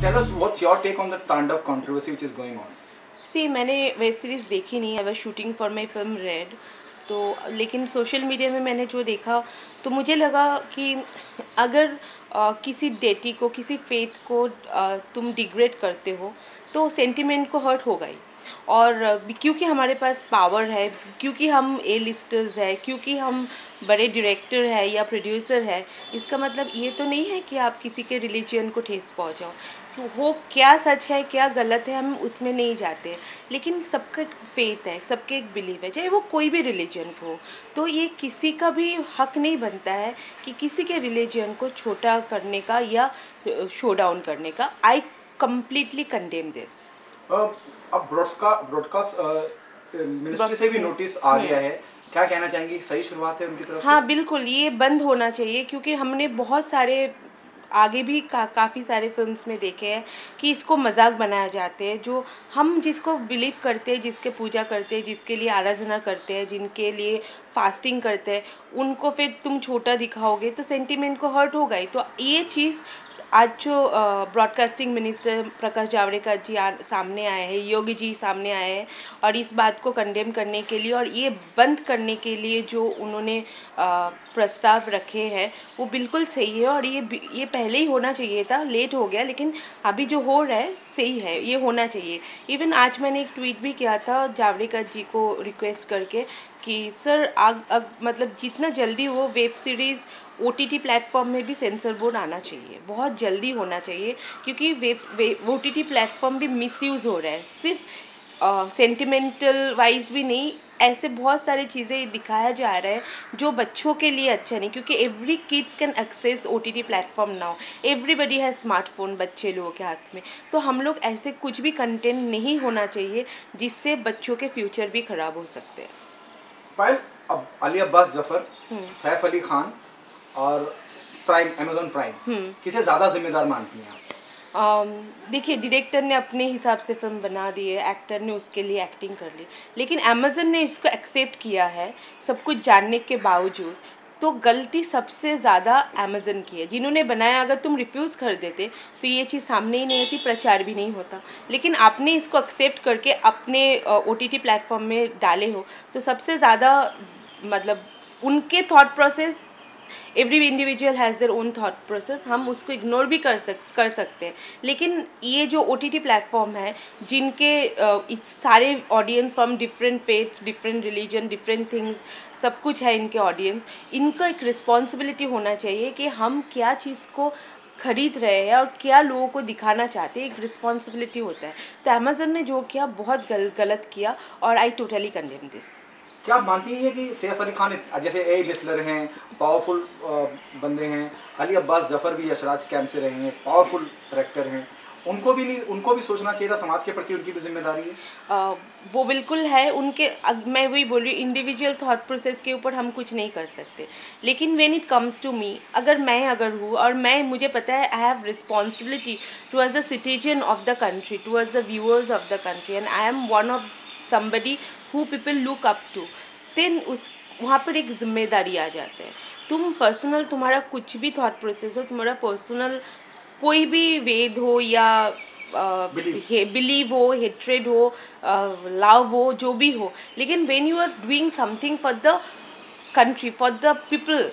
tell us what's your take on the Tandav controversy which is going on. सी मैंने web series देखी नहीं, I was shooting for my film red. तो लेकिन social media में मैंने जो देखा तो मुझे लगा कि अगर किसी डेटी को, किसी फेथ को तुम डिग्रेड करते हो तो सेंटिमेंट को हर्ट होगा ही। और क्योंकि हमारे पास पावर है, क्योंकि हम ए लिस्टर्स है, क्योंकि हम बड़े डायरेक्टर है या प्रोड्यूसर है, इसका मतलब ये तो नहीं है कि आप किसी के रिलीजन को ठेस पहुंचाओ। तो वो क्या सच है क्या गलत है हम उसमें नहीं जाते, लेकिन सबका एक फेथ है, सबके एक बिलीव है, चाहे वो कोई भी रिलीजन को हो। तो ये किसी का भी हक नहीं बनता है कि किसी के रिलीजन को छोटा करने का या शो डाउन करने का। I completely condemn this. अब ब्रॉडकास्ट मिनिस्ट्री से भी नोटिस आ गया है, क्या कहना चाहेंगे? सही शुरुआत है उनकी तरफ से? हाँ बिल्कुल, ये बंद होना चाहिए क्योंकि हमने बहुत सारे आगे भी काफ़ी सारे फिल्म्स में देखे हैं कि इसको मजाक बनाया जाते हैं। जो हम जिसको बिलीव करते हैं, जिसके पूजा करते हैं, जिसके लिए आराधना करते हैं, जिनके लिए फास्टिंग करते हैं, उनको फिर तुम छोटा दिखाओगे तो सेंटिमेंट को हर्ट होगा ही। तो ये चीज़ आज जो ब्रॉडकास्टिंग मिनिस्टर प्रकाश जावड़ेकर जी सामने आए हैं, योगी जी सामने आए हैं और इस बात को कंडेम करने के लिए और ये बंद करने के लिए जो उन्होंने प्रस्ताव रखे हैं वो बिल्कुल सही है। और ये पहले ही होना चाहिए था, लेट हो गया, लेकिन अभी जो हो रहा है सही है, ये होना चाहिए। इवन आज मैंने एक ट्वीट भी किया था जावड़ेकर जी को रिक्वेस्ट करके कि सर मतलब जितना जल्दी हो वेब सीरीज़ OTT प्लेटफॉर्म में भी सेंसर बोर्ड आना चाहिए, बहुत जल्दी होना चाहिए क्योंकि OTT प्लेटफॉर्म भी मिसयूज़ हो रहा है। सिर्फ सेंटिमेंटल वाइज भी नहीं, ऐसे बहुत सारी चीज़ें दिखाया जा रहा है जो बच्चों के लिए अच्छा नहीं, क्योंकि every kids can access OTT platform now, everybody है स्मार्टफोन बच्चे लोगों के हाथ में। तो हम लोग ऐसे कुछ भी कंटेंट नहीं होना चाहिए जिससे बच्चों के फ्यूचर भी ख़राब हो सकते हैं। पायल, अब अली अब्बास जफर, सैफ अली खान और प्राइम, अमेज़न प्राइम, किसे ज़्यादा जिम्मेदार मानती हैं आप? देखिए, डायरेक्टर ने अपने हिसाब से फिल्म बना दी है, एक्टर ने उसके लिए एक्टिंग कर ली, लेकिन अमेज़न ने इसको एक्सेप्ट किया है सब कुछ जानने के बावजूद। तो गलती सबसे ज़्यादा अमेज़न की है, जिन्होंने बनाया। अगर तुम रिफ्यूज़ कर देते तो ये चीज़ सामने ही नहीं होती, प्रचार भी नहीं होता, लेकिन आपने इसको एक्सेप्ट करके अपने OTT प्लेटफॉर्म में डाले हो। तो सबसे ज़्यादा मतलब उनके thought process, every individual has their own thought process, हम उसको इग्नोर भी कर सकते हैं। लेकिन ये जो OTT प्लेटफॉर्म है जिनके सारे audience from different faith, different religion, different things, सब कुछ है इनके ऑडियंस, इनका एक रिस्पॉन्सिबिलिटी होना चाहिए कि हम क्या चीज़ को खरीद रहे हैं और क्या लोगों को दिखाना चाहते हैं, एक रिस्पॉन्सिबिलिटी होता है। तो अमेज़न ने जो किया बहुत गलत किया और आई टोटली कंडेम दिस। क्या आप मानती हैं कि सैफ अली खान जैसे ए लिस्टलर हैं, पावरफुल बंदे हैं, अली अब्बास जफर भी यशराज कैंप से रहे हैं, पावरफुल डायरेक्टर हैं, उनको भी सोचना चाहिए था समाज के प्रति, उनकी भी जिम्मेदारी है? वो बिल्कुल है उनके। मैं वही बोल रही हूँ, इंडिविजुअल थॉट प्रोसेस के ऊपर हम कुछ नहीं कर सकते, लेकिन when it comes to me, अगर हूँ और मुझे पता है I have responsibility towards the citizen of the country, towards the viewers of the country, and I am one of somebody who people look up to, then वहाँ पर एक जिम्मेदारी आ जाता है। तुम पर्सनल, तुम्हारा कुछ भी थॉट प्रोसेस हो, तुम्हारा पर्सनल कोई भी वेद हो या बिलीव हो, हेट्रेड हो, लव हो, जो भी हो, लेकिन when you are doing something for the country, for the people,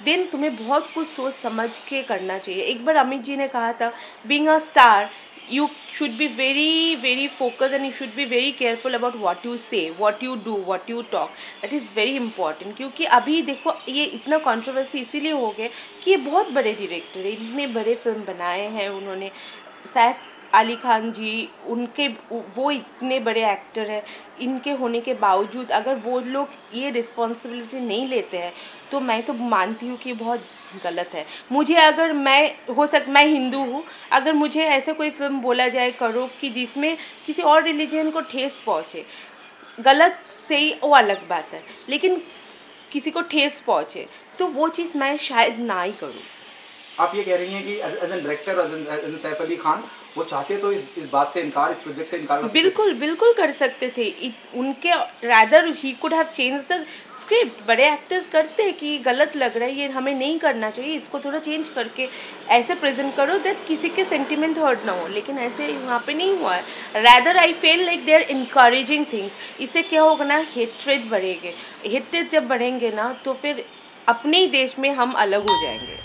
then तुम्हें बहुत कुछ सोच समझ के करना चाहिए। एक बार अमित जी ने कहा था, being a star you should be very focused and you should be very careful about what you say, what you do, what you talk. That is very important, क्योंकि अभी देखो ये इतना कंट्रोवर्सी इसीलिए हो गया कि ये बहुत बड़े डायरेक्टर हैं, इतने बड़े फिल्म बनाए हैं उन्होंने। सैफ अली खान जी, वो इतने बड़े एक्टर हैं, इनके होने के बावजूद अगर वो लोग ये रिस्पॉन्सिबिलिटी नहीं लेते हैं तो मैं तो मानती हूँ कि बहुत गलत है। मुझे अगर मैं हिंदू हूँ, अगर मुझे ऐसे कोई फिल्म बोला जाए करो कि जिसमें किसी और रिलीजन को ठेस पहुँचे, गलत सही वो अलग बात है, लेकिन किसी को ठेस पहुँचे तो वो चीज़ मैं शायद ना ही करूँ। आप ये कह रही हैं कि as an director Saif Ali Khan वो चाहते तो इस बात से इनकार, इस प्रोजेक्ट से इनकार बिल्कुल बिल्कुल कर सकते थे। उनके rather he could have change the script. बड़े एक्टर्स करते हैं कि गलत लग रहा है, ये हमें नहीं करना चाहिए, इसको थोड़ा चेंज करके ऐसे प्रेजेंट करो दैट किसी के सेंटिमेंट हर्ट ना हो, लेकिन ऐसे वहाँ पे नहीं हुआ है। Rather I feel like they are encouraging things. इससे क्या होगा ना, हेट्रेड बढ़ेंगे। हेट्रेड जब बढ़ेंगे ना तो फिर अपने ही देश में हम अलग हो जाएंगे।